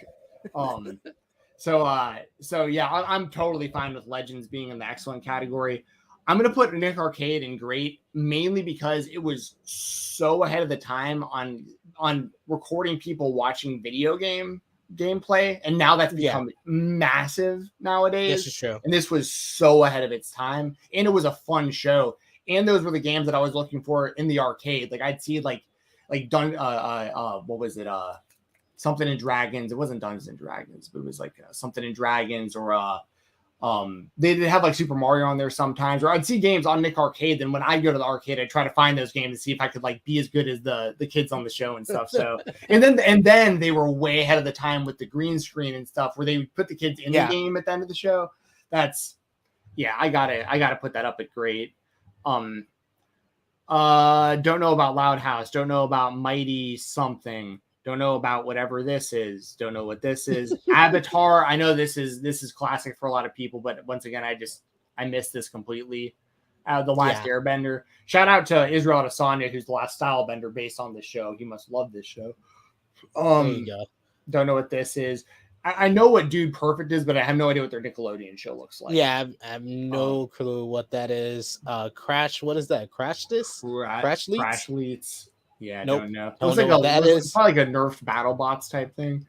So yeah, I'm totally fine with Legends being in the excellent category. I'm going to put Nick Arcade in great, mainly because it was so ahead of the time on recording people watching video gameplay, and now that's become massive nowadays. This is true. And this was so ahead of its time, and it was a fun show. And those were the games that I was looking for in the arcade. Like I'd see what was it? Something in Dragons. It wasn't Dungeons and Dragons, but it was like something in Dragons or they did have like Super Mario on there sometimes, or I'd see games on Nick Arcade. Then when I go to the arcade, I try to find those games to see if I could like be as good as the kids on the show and stuff. So, and then they were way ahead of the time with the green screen and stuff, where they would put the kids in the game at the end of the show. I gotta put that up at great. Don't know about Loud House. Don't know about Mighty something. Don't know about whatever this is. Don't know what this is. Avatar. I know this is classic for a lot of people, but once again, I missed this completely. The Last Airbender. Shout out to Israel Adesanya, who's the last stylebender based on this show. He must love this show. There you go. Don't know what this is. I know what Dude Perfect is, but I have no idea what their Nickelodeon show looks like. Yeah, I have no clue what that is. Crash. What is that? Crash this? Crash Leets? Crash Leets. Yeah, nope. Don't know. It looks like it's probably like a nerfed BattleBots type thing.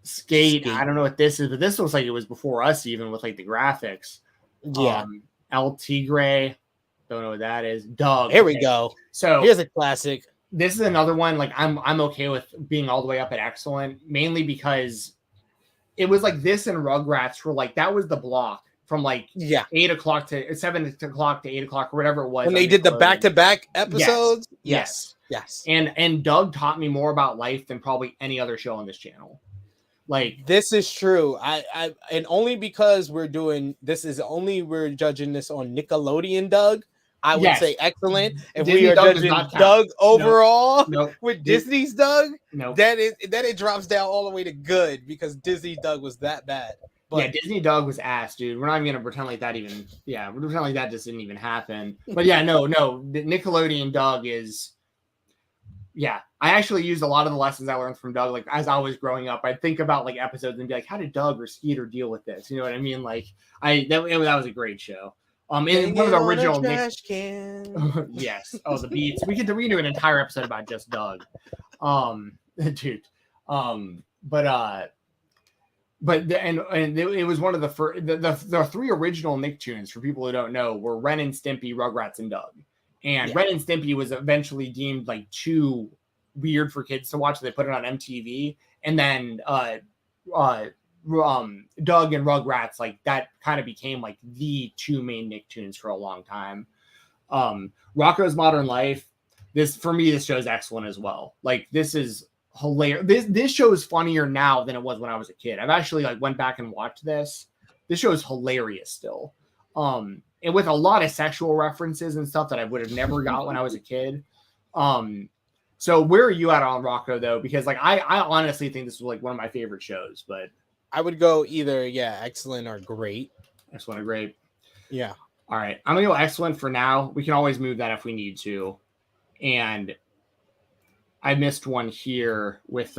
Skate. I don't know what this is, but this looks like it was before us, even with like the graphics. Yeah. El Tigre. Don't know what that is. Doug. Here we go. So here's a classic. This is another one. Like I'm okay with being all the way up at excellent, mainly because it was like this and Rugrats were like that was the block from like 8 o'clock to 7 o'clock to 8 o'clock or whatever it was. When they did the back-to-back episodes. Yes. And Doug taught me more about life than probably any other show on this channel. Like this is true. I and only because we're judging this on Nickelodeon Doug. I would say excellent. If Disney we are Doug judging Doug overall with Disney's Doug, then it drops down all the way to good because Disney Doug was that bad. But Disney Doug was ass, dude. We're not even gonna pretend like that even. Yeah, we're pretending like that just didn't even happen. But yeah, no. The Nickelodeon Doug is yeah, I actually used a lot of the lessons I learned from Doug. Like as I was growing up, I'd think about like episodes and be like, how did Doug or Skeeter deal with this? You know what I mean? Like that was a great show. And one of the original trash can. yes. Oh, the beats. We could do an entire episode about just Doug. Dude. It was one of the first. The three original Nicktoons, for people who don't know, were Ren and Stimpy, Rugrats, and Doug. And Ren and Stimpy was eventually deemed like too weird for kids to watch. So they put it on MTV, and then Doug and Rugrats, like that kind of became like the two main Nicktoons for a long time. Rocco's Modern Life. This show is excellent as well. Like this is hilarious. This show is funnier now than it was when I was a kid. I've actually like went back and watched this. This show is hilarious still. And with a lot of sexual references and stuff that I would have never got when I was a kid. So where are you at on Rocco though? Because like I honestly think this was like one of my favorite shows, but I would go either excellent or great. Excellent or great. Yeah. All right. I'm gonna go excellent for now. We can always move that if we need to. And I missed one here with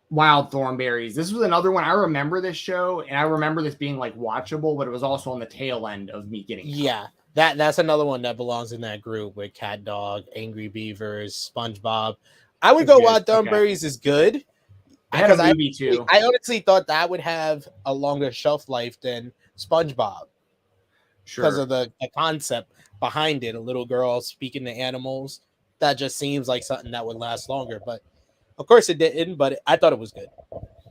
Wild Thornberries. This was another one. I remember this show, and I remember this being like watchable, but it was also on the tail end of me getting. Yeah, that's another one that belongs in that group with Cat Dog, Angry Beavers, SpongeBob. I would go Wild Thornberries is good. I had a movie too. I honestly thought that would have a longer shelf life than SpongeBob, because of the concept behind it. A little girl speaking to animals. That just seems like something that would last longer, but. Of course it didn't, but I thought it was good.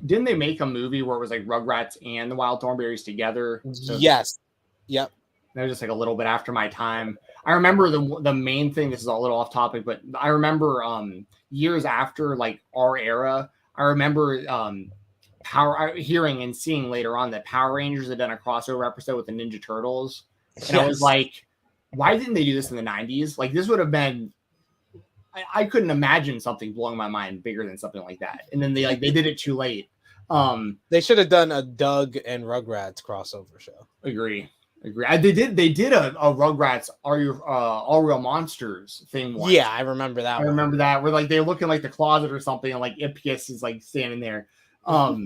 Didn't they make a movie where it was like Rugrats and the Wild Thornberries together? So yes. Yep. That was just like a little bit after my time. I remember the main thing, this is a little off topic, but I remember years after like our era, I remember hearing and seeing later on that Power Rangers had done a crossover episode with the Ninja Turtles. And I was like, why didn't they do this in the 90s? Like this would have been I couldn't imagine something blowing my mind bigger than something like that. And then they did it too late. They should have done a Doug and Rugrats crossover show. Agree. They did a Rugrats All Real Monsters thing once. Yeah, I remember that. I remember that where like they're looking like the closet or something, and like Ipkiss is like standing there. All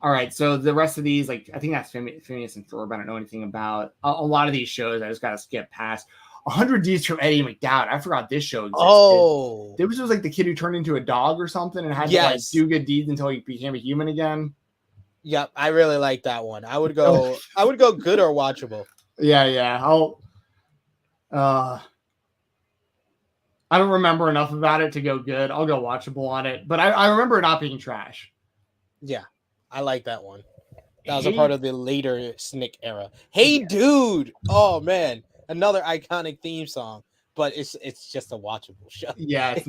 right, so the rest of these, like I think that's Phineas and Ferb. I don't know anything about a lot of these shows. I just gotta skip past. 100 D's from Eddie McDowd. I forgot this show existed. Oh, this was like the kid who turned into a dog or something and had to like do good deeds until he became a human again. Yep, I really like that one. I would go good or watchable. Yeah. I don't remember enough about it to go good. I'll go watchable on it, but I remember it not being trash. Yeah, I like that one. That was a part of the later Snick era. Hey, dude! Oh man. Another iconic theme song, but it's just a watchable show. Yeah, it's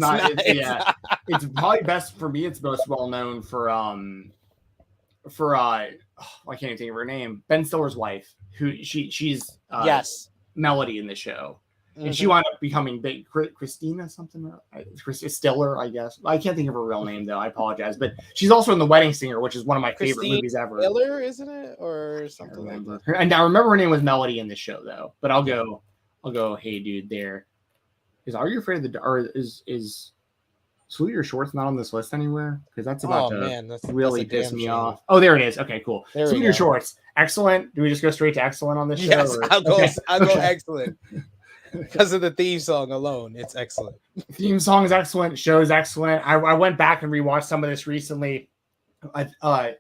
it's probably best for me. It's most well known for I can't even think of her name. Ben Stiller's wife, who she's Melody in the show, and she wound up becoming big. Christina something, Stiller, I guess. I can't think of her real name though. I apologize, but she's also in The Wedding Singer, which is one of my favorite movies ever. Stiller, isn't it, or something like that? And I remember her name was Melody in the show though. But I'll go. Hey, dude. There Are You Afraid of the Dark? Is Salute Your Shorts not on this list anywhere? Because that's about really piss me off. Oh, there it is. Okay, cool. Salute Your Shorts. Excellent. Do we just go straight to excellent on this show? Yes, I'll go excellent. Because of the theme song alone, it's excellent. Theme song is excellent. Show is excellent. I went back and rewatched some of this recently.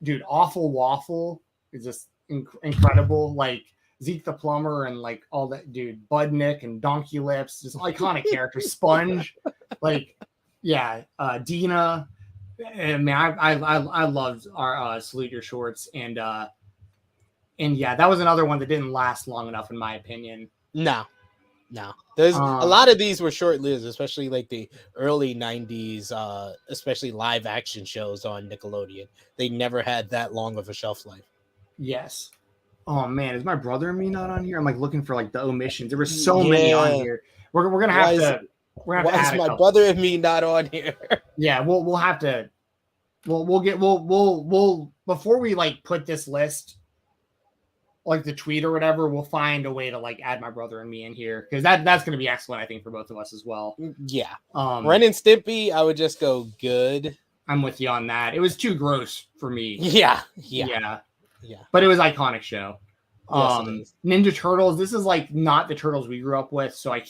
Dude, Awful Waffle is just incredible. Like Zeke the Plumber and like all that, dude. Budnick and Donkey Lips, just iconic characters. Sponge, like Dina. And man, I loved our Salute Your Shorts, and yeah, that was another one that didn't last long enough in my opinion. No. There's a lot of these were short-lived, especially like the early 90s, especially live action shows on Nickelodeon. They never had that long of a shelf life. Yes. Oh man, is My Brother and Me not on here? I'm like looking for like the omissions. There were so many on here. We're gonna have to. Why is My Brother and Me not on here? Yeah, we'll have to. We'll before we like put this list like the tweet or whatever, we'll find a way to like add my brother and me in here because that's going to be excellent, I think, for both of us as well. Yeah. Ren and Stimpy, I would just go good. I'm with you on that. It was too gross for me. Yeah. But it was an iconic show. Yes, Ninja Turtles. This is like not the Turtles we grew up with, so I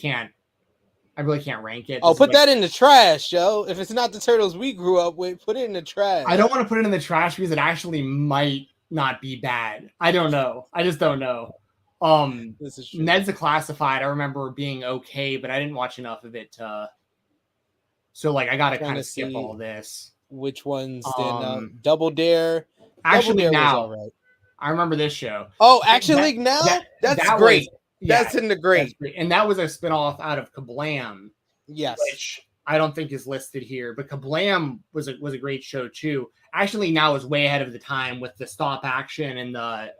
really can't rank it. Oh, put that in the trash, Joe. If it's not the Turtles we grew up with, put it in the trash. I don't want to put it in the trash because it actually might not be bad. I don't know. I just don't know. This is true. Ned's a Classified. I remember being okay, but I didn't watch enough of it so like I gotta kind of skip all this. Which ones stand out? Double Dare. Actually, Double Dare now was all right. I remember this show. Oh, Action League now? That's great. That's in the great. And that was a spinoff out of Kablam. Yes. Which I don't think is listed here, but Kablam was a great show too. Actually, now is way ahead of the time with the stop action and the.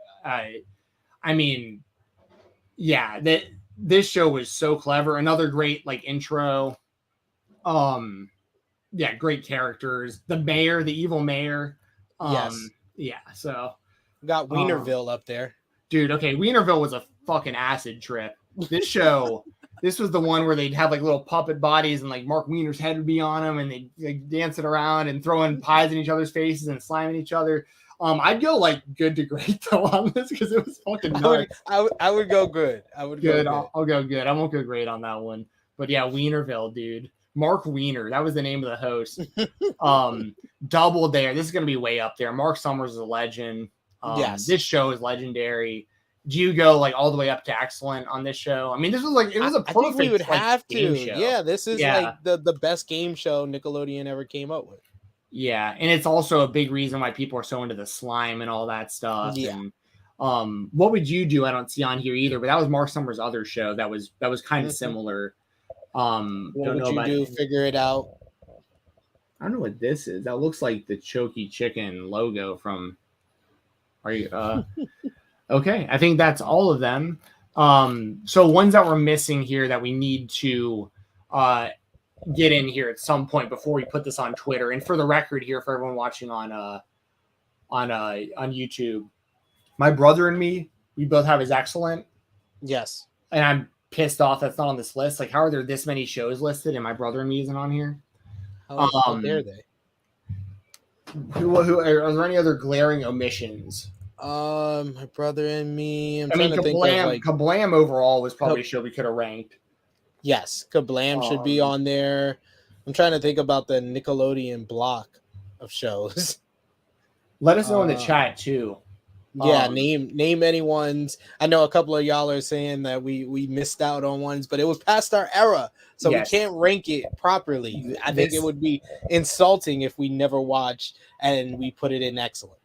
This show was so clever. Another great like intro. Great characters. The mayor, the evil mayor. Yes. Yeah. So got Wienerville up there, dude. Okay, Wienerville was a fucking acid trip. This show. This was the one where they'd have like little puppet bodies and like Mark Wiener's head would be on them and they'd like dancing around and throwing pies in each other's faces and slamming each other. I'd go like good to great though on this because it was fucking nuts. I would go good. I would good. Go good. I'll go good. I won't go great on that one. But yeah, Wienerville, dude. Mark Wiener. That was the name of the host. Double Dare. This is going to be way up there. Mark Summers is a legend. Yes. This show is legendary. Do you go like all the way up to excellent on this show? I mean, this was like, it was a perfect. I think we would have to. Show. Yeah, this is like the best game show Nickelodeon ever came up with. Yeah, and it's also a big reason why people are so into the slime and all that stuff. Yeah. And, what would you do? I don't see on here either, but that was Mark Summers' other show that was kind of similar. What would you do? Figure it out. I don't know what this is. That looks like the Choky Chicken logo from. Are you? Okay, I think that's all of them. So ones that we're missing here that we need to get in here at some point before we put this on Twitter. And for the record here, for everyone watching on YouTube, my brother and me, we both have is excellent. Yes, and I'm pissed off that's not on this list. Like, how are there this many shows listed and my brother and me isn't on here? How dare they? Who are there any other glaring omissions? My brother and me. Kablam overall was probably a show we could have ranked. Yes, Kablam should be on there. I'm trying to think about the Nickelodeon block of shows. Let us know in the chat too. Yeah, name any ones. I know a couple of y'all are saying that we missed out on ones, but it was past our era, so we can't rank it properly. I think it would be insulting if we never watched and we put it in excellent.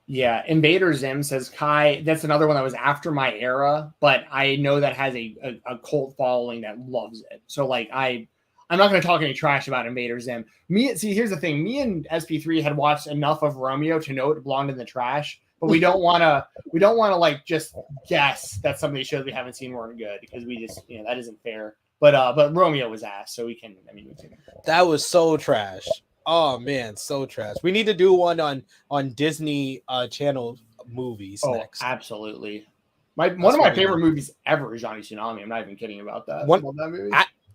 Yeah, Invader Zim says, Kai, that's another one that was after my era, but I know that has a cult following that loves it. So like I'm not going to talk any trash about Invader Zim. Here's the thing. Me and SP3 had watched enough of Romeo to know it belonged in the trash, but we don't want to like just guess that some of these shows we haven't seen weren't good because we just, that isn't fair. But Romeo was ass, so we can. That was so trash. Oh man, so trash. We need to do one on Disney Channel movies next. Absolutely. One of my favorite movies ever is Johnny Tsunami. I'm not even kidding about that. That movie.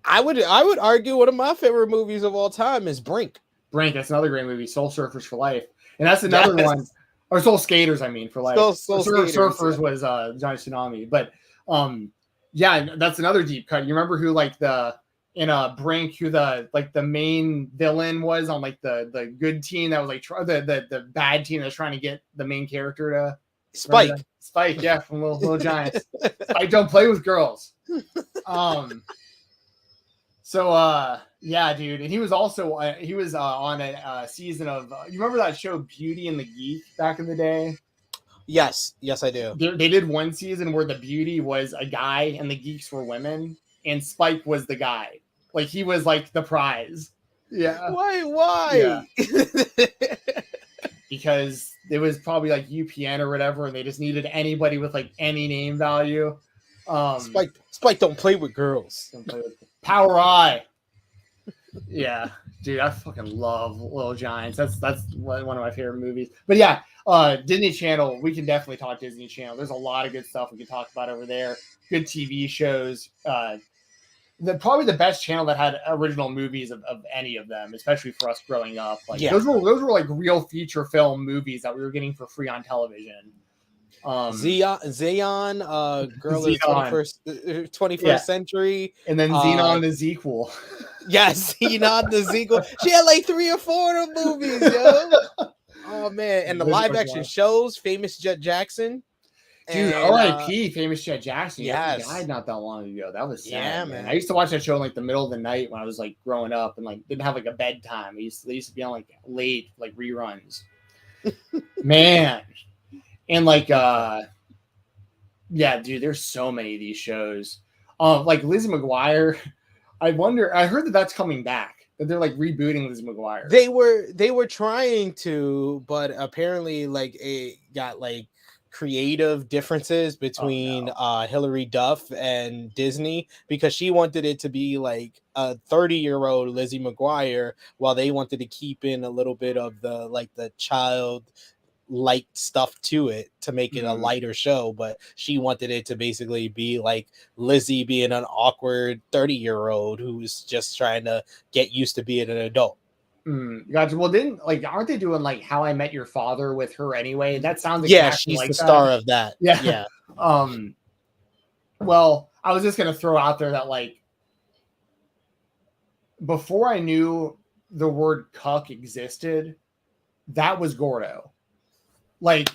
I would argue one of my favorite movies of all time is Brink. That's another great movie. Soul Surfers for Life, and that's another one. Or Soul Skaters, I mean, for life. Soul Surfers was Johnny Tsunami, but that's another deep cut. You remember who in Brink, who the main villain was on like the good team that was like the bad team that was trying to get the main character to Spike, yeah, from Little Giants. Spike don't play with girls. Dude, and he was also on a season of you remember that show Beauty and the Geek back in the day? Yes, I do. They did one season where the beauty was a guy and the geeks were women, and Spike was the guy. Like he was like the prize. Yeah. Why? Yeah. Because it was probably like UPN or whatever, and they just needed anybody with like any name value. Spike don't play with girls. Power Eye. Yeah, dude, I fucking love Little Giants. That's one of my favorite movies. But yeah, Disney Channel, we can definitely talk Disney Channel. There's a lot of good stuff we can talk about over there. Good TV shows. Probably the best channel that had original movies of any of them, especially for us growing up. Like those were like real feature film movies that we were getting for free on television. Zeon, Girl of the 21st Century, and then Xenon the sequel. Yes, Xenon the sequel. She had like 3 or 4 of them movies, yo. Oh man, and the live action shows, Famous Jet Jackson. Dude, R.I.P. Famous Jet Jackson. Yes. He died not that long ago. That was sad. Yeah, man. I used to watch that show in like the middle of the night when I was like growing up and like didn't have like a bedtime. They used to be on like late like reruns. Man. And like yeah, dude, there's so many of these shows. Like Lizzie McGuire. I heard that that's coming back. That they're like rebooting Lizzie McGuire. They were trying to, but apparently like it got like creative differences between Hilary Duff and Disney, because she wanted it to be like a 30-year-old Lizzie McGuire, while they wanted to keep in a little bit of the child light stuff to it to make it a lighter show. But she wanted it to basically be like Lizzie being an awkward 30-year-old who's just trying to get used to being an adult. Gotcha. Well, aren't they doing like How I Met Your Father with her anyway? That sounds exactly she's like the star of that. Yeah. Well, I was just gonna throw out there that like before I knew the word cuck existed, that was Gordo. Like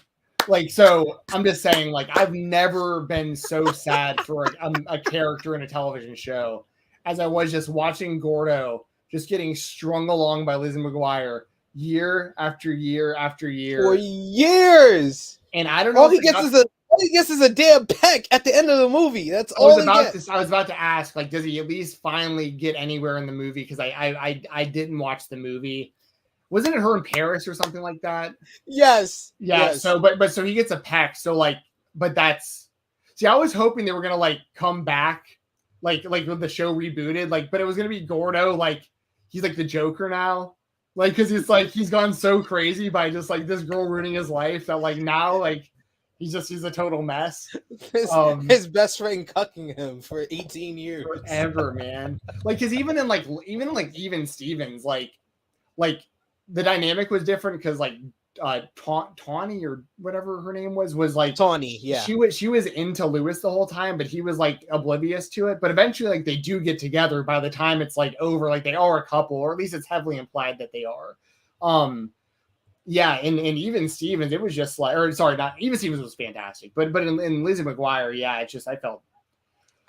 so I'm just saying, like, I've never been so sad for a character in a television show as I was just watching Gordo just getting strung along by Lizzie McGuire year after year after year. For years. And I don't know. All he gets is a damn peck at the end of the movie. That's all he gets. I was about to ask, like, does he at least finally get anywhere in the movie? Because I didn't watch the movie. Wasn't it her in Paris or something like that? Yes. Yeah. Yes. So, so he gets a peck. So like, but that's, see, I was hoping they were going to like come back, like with the show rebooted, like, but it was going to be Gordo. Like, he's like the Joker now. Like, cause it's like, he's gone so crazy by just like this girl ruining his life that like now, like he's a total mess. His best friend cucking him for 18 years. Forever, man. Like, cause even Even Stevens, like the dynamic was different because like Tawny or whatever her name was like Tawny, yeah. She was into Lewis the whole time, but he was like oblivious to it. But eventually, like they do get together by the time it's like over, like they are a couple, or at least it's heavily implied that they are. Yeah, and Even Stevens, it was just like, or sorry, not Even Stevens was fantastic, but in Lizzie McGuire, yeah, it's just I felt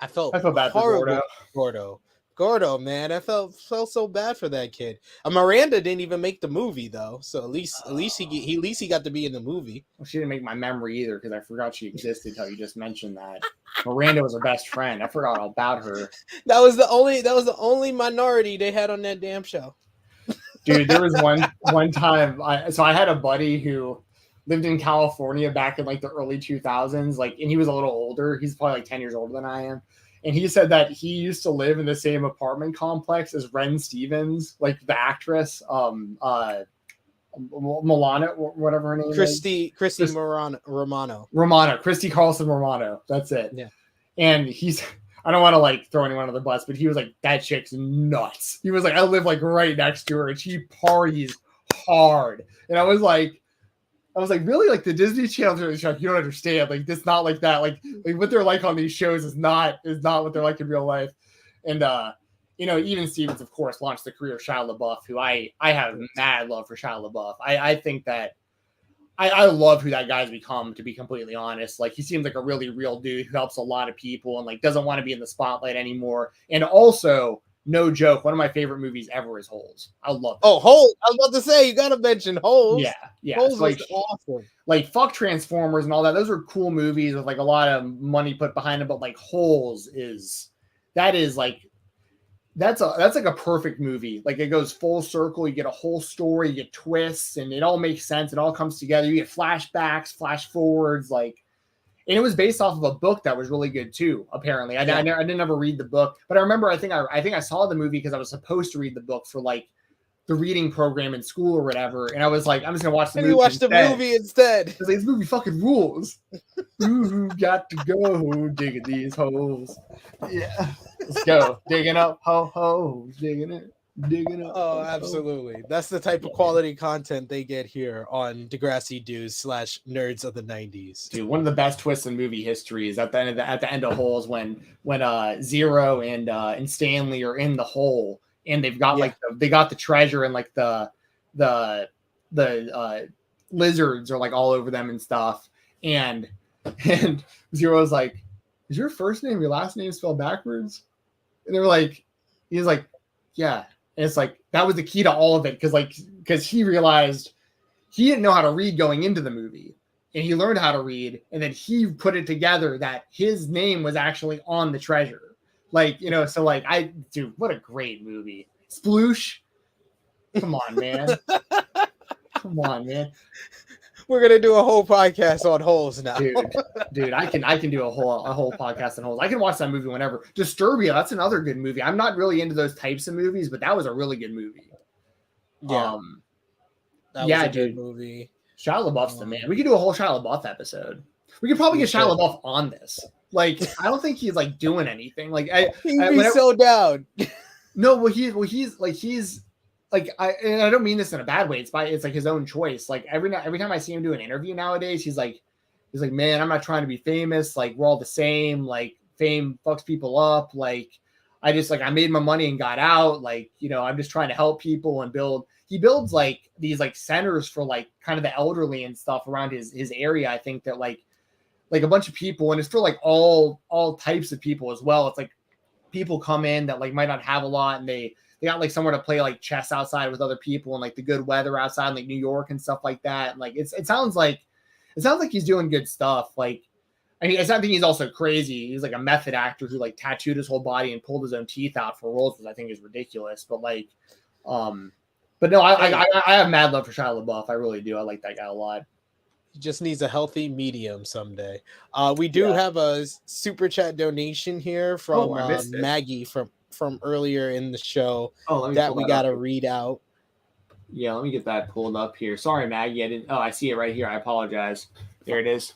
bad for Gordo, man, I felt so bad for that kid. Miranda didn't even make the movie though, so at least he got to be in the movie. Well, she didn't make my memory either because I forgot she existed until you just mentioned that. Miranda was her best friend. I forgot all about her. That was the only minority they had on that damn show. Dude, there was one time. I had a buddy who lived in California back in like the early 2000s, like, and he was a little older. He's probably like 10 years older than I am. And he said that he used to live in the same apartment complex as Ren Stevens, like the actress, Milana, whatever her name is. Christy Romano. Christy Carlson Romano. That's it. Yeah. And I don't want to like throw anyone under the bus, but he was like, that chick's nuts. He was like, I live like right next to her and she parties hard. And I was like, really? Like the Disney Channel, you don't understand. Like, it's not like that. Like what they're like on these shows is not what they're like in real life. And Even Stevens, of course, launched the career of Shia LaBeouf, who I have mad love for Shia LaBeouf. I think that I love who that guy's become, to be completely honest. Like, he seems like a really real dude who helps a lot of people and like doesn't want to be in the spotlight anymore. And also, no joke, one of my favorite movies ever is Holes. I love it. Oh, Holes! I was about to say, you gotta mention Holes. Yeah. Holes like, was awesome. Like, fuck Transformers and all that. Those are cool movies with like a lot of money put behind them. But like Holes that's like a perfect movie. Like, it goes full circle. You get a whole story, you get twists, and it all makes sense. It all comes together. You get flashbacks, flash forwards, like. And it was based off of a book that was really good too. Apparently, I didn't ever read the book, but I remember I think I saw the movie because I was supposed to read the book for like the reading program in school or whatever, and I was like, I'm just gonna watch the And movie. you watched the movie instead. I was like, this movie fucking rules. Ooh, got to go digging these holes. Yeah, let's go digging up holes, digging up. Oh, absolutely. That's the type of quality content they get here on Degrassi Dudes / Nerds of the 90s. Dude, one of the best twists in movie history is at the end of Holes when Zero and Stanley are in the hole and they've got like they got the treasure and like the lizards are like all over them and stuff, and Zero's like, is your first name your last name spelled backwards? And they're like, he's like, yeah. And it's like that was the key to all of it because he realized he didn't know how to read going into the movie, and he learned how to read, and then he put it together that his name was actually on the treasure. Like, you know, so like dude, what a great movie. Sploosh. Come on, man. Come on, man. We're gonna do a whole podcast on Holes now. Dude, I can do a whole podcast on Holes. I can watch that movie whenever. Disturbia, that's another good movie. I'm not really into those types of movies, but that was a really good movie. Yeah, that was a good movie. Shia LaBeouf's the man. We could do a whole Shia LaBeouf episode. We could probably get Shia LaBeouf on this. Like, I don't think he's like doing anything. Like, he'd be so down. No, well, he's like, I don't mean this in a bad way. It's like his own choice. Like every time I see him do an interview nowadays, he's like, man, I'm not trying to be famous. Like we're all the same. Like fame fucks people up. Like I made my money and got out. Like, you know, I'm just trying to help people and build. He builds like these like centers for like kind of the elderly and stuff around his area. I think that like a bunch of people, and it's for like all types of people as well. It's like people come in that like might not have a lot, and they got like somewhere to play like chess outside with other people and like the good weather outside in like New York and stuff like that. And like it sounds like he's doing good stuff. Like, I mean, I think he's also crazy. He's like a method actor who like tattooed his whole body and pulled his own teeth out for roles, which I think is ridiculous. But like, but no, I have mad love for Shia LaBeouf. I really do. I like that guy a lot. He just needs a healthy medium someday. We do have a super chat donation here from Maggie from earlier in the show that we got to read out. Yeah, let me get that pulled up here. Sorry, Maggie. I didn't. Oh, I see it right here. I apologize. There it is.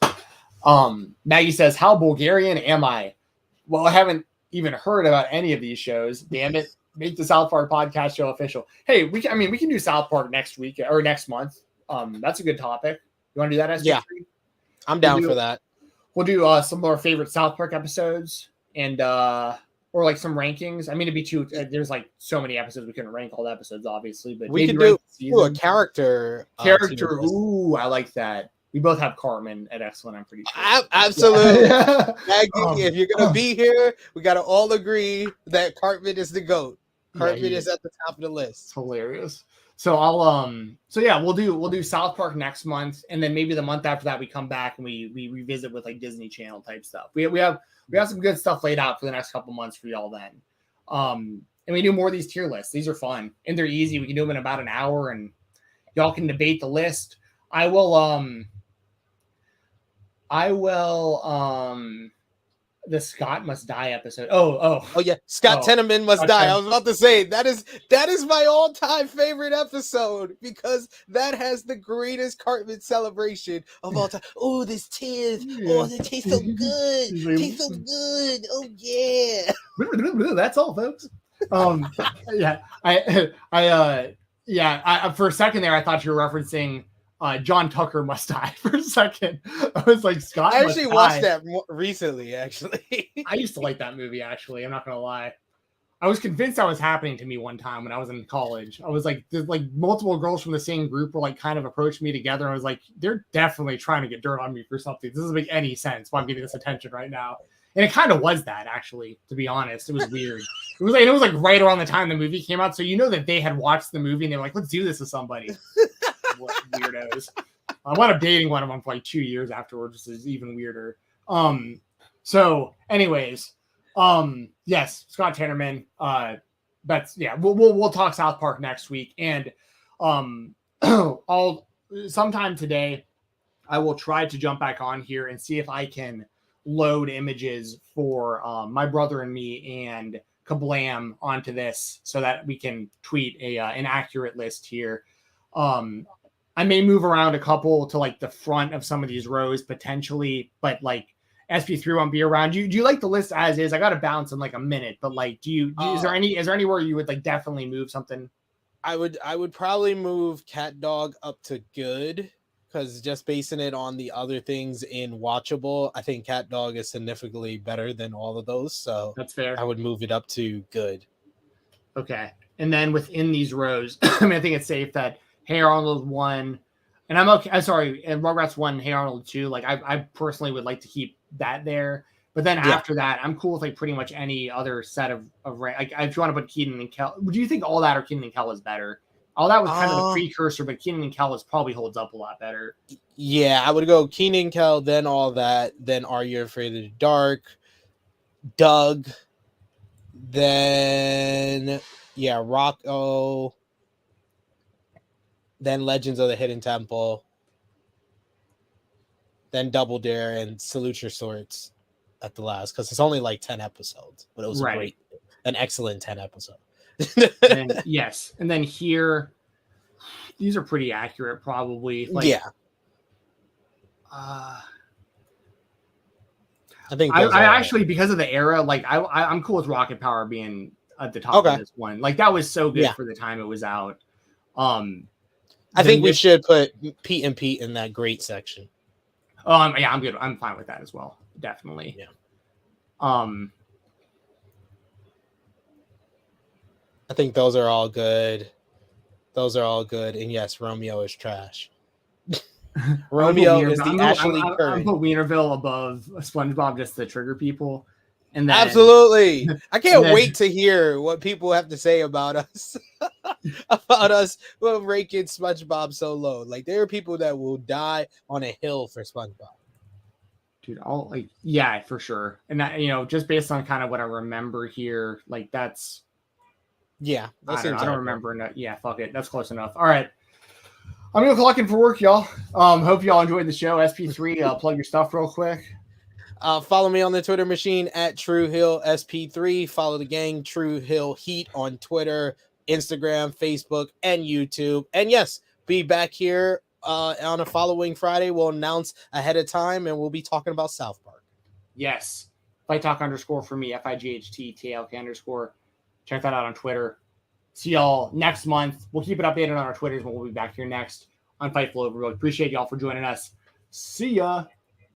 Maggie says, how Bulgarian am I? Well, I haven't even heard about any of these shows. Damn it. Make the South Park podcast show official. Hey, we can do South Park next week or next month. That's a good topic. You want to do that, SG3? Yeah, I'm down for that. We'll do some of our favorite South Park episodes and or like some rankings. I mean, it'd be too. There's like so many episodes we couldn't rank all the episodes, obviously, but we could do a character. Ooh, I like that. We both have Cartman at Excellent. I'm pretty sure. Absolutely. Maggie, if you're gonna be here, we gotta all agree that Cartman is the GOAT. Cartman is at the top of the list. It's hilarious. So we'll do South Park next month, and then maybe the month after that we come back and we revisit with like Disney Channel type stuff. We have some good stuff laid out for the next couple months for y'all then. And we do more of these tier lists. These are fun and they're easy. We can do them in about an hour and y'all can debate the list. I will the Scott Must Die episode. Oh yeah, Scott Tenorman Must Die. I was about to say that is my all-time favorite episode because that has the greatest Cartman celebration of all time. Oh, this tears. Oh, they taste so good. Tastes so good. Oh yeah. That's all, folks. I for a second there I thought you were referencing John Tucker Must Die for a second. I was like, Scott. I actually watched that recently. Actually, I used to like that movie. Actually, I'm not gonna lie. I was convinced that was happening to me one time when I was in college. I was like, there's like multiple girls from the same group were like kind of approaching me together. I was like, they're definitely trying to get dirt on me for something. This doesn't make any sense why I'm getting this attention right now. And it kind of was that, actually, to be honest. It was weird. It was like right around the time the movie came out. So you know that they had watched the movie and they were like, let's do this with somebody. What weirdos. I wound up dating one of them for like 2 years afterwards, which is even weirder. So anyways, yes, Scott Tenorman. We'll talk South Park next week. And I'll sometime today I will try to jump back on here and see if I can load images for my brother and me and kablam onto this so that we can tweet an accurate list here. I may move around a couple to like the front of some of these rows potentially, but like SP3 won't be around. Do you like the list as is? I got to bounce in like a minute, but like, is there anywhere you would like definitely move something? I would probably move Cat Dog up to good, because just basing it on the other things in watchable, I think Cat Dog is significantly better than all of those. So that's fair. I would move it up to good. Okay. And then within these rows, I mean, I think it's safe that Hey Arnold 1, and I'm okay. I'm sorry, and Rugrats 1, Hey Arnold 2. Like I personally would like to keep that there. But then after that, I'm cool with like pretty much any other set of like if you want to put Kenan and Kel. Do you think All That or Kenan and Kel is better? All That was kind of the precursor, but Kenan and Kel probably holds up a lot better. Yeah, I would go Kenan and Kel, then All That, then Are You Afraid of the Dark, Doug, then Rocco, then Legends of the Hidden Temple, then Double Dare, and Salute Your Swords at the last, because it's only like 10 episodes, but it was an excellent 10 episodes. And yes, and then here, these are pretty accurate, probably. Like, I think I actually, because of the era, like I'm cool with Rocket Power being at the top of this one. Like that was so good for the time it was out. I think we should put Pete and Pete in that great section. Yeah, I'm good. I'm fine with that as well. Definitely. Yeah. I think those are all good. And yes, Romeo is trash. Romeo is the Ashley Curry. I'm put Wienerville above SpongeBob just to trigger people. And then, absolutely. I can't wait to hear what people have to say about us. About us ranking SpongeBob so low. Like there are people that will die on a hill for SpongeBob. Dude, for sure. And that, just based on kind of what I remember here, like that's I don't remember. Yeah, fuck it. That's close enough. All right. I'm going to clock in for work, y'all. Hope y'all enjoyed the show. SP3, plug your stuff real quick. Follow me on the Twitter machine at TrueHillSP3. Follow the gang, True Hill Heat, on Twitter, Instagram, Facebook, and YouTube. And yes, be back here on a following Friday. We'll announce ahead of time, and we'll be talking about South Park. Yes. Fight Talk _ for me, FIGHT_TLK_. Check that out on Twitter. See y'all next month. We'll keep it updated on our Twitters when we'll be back here next on Fightful Overload. Appreciate y'all for joining us. See ya.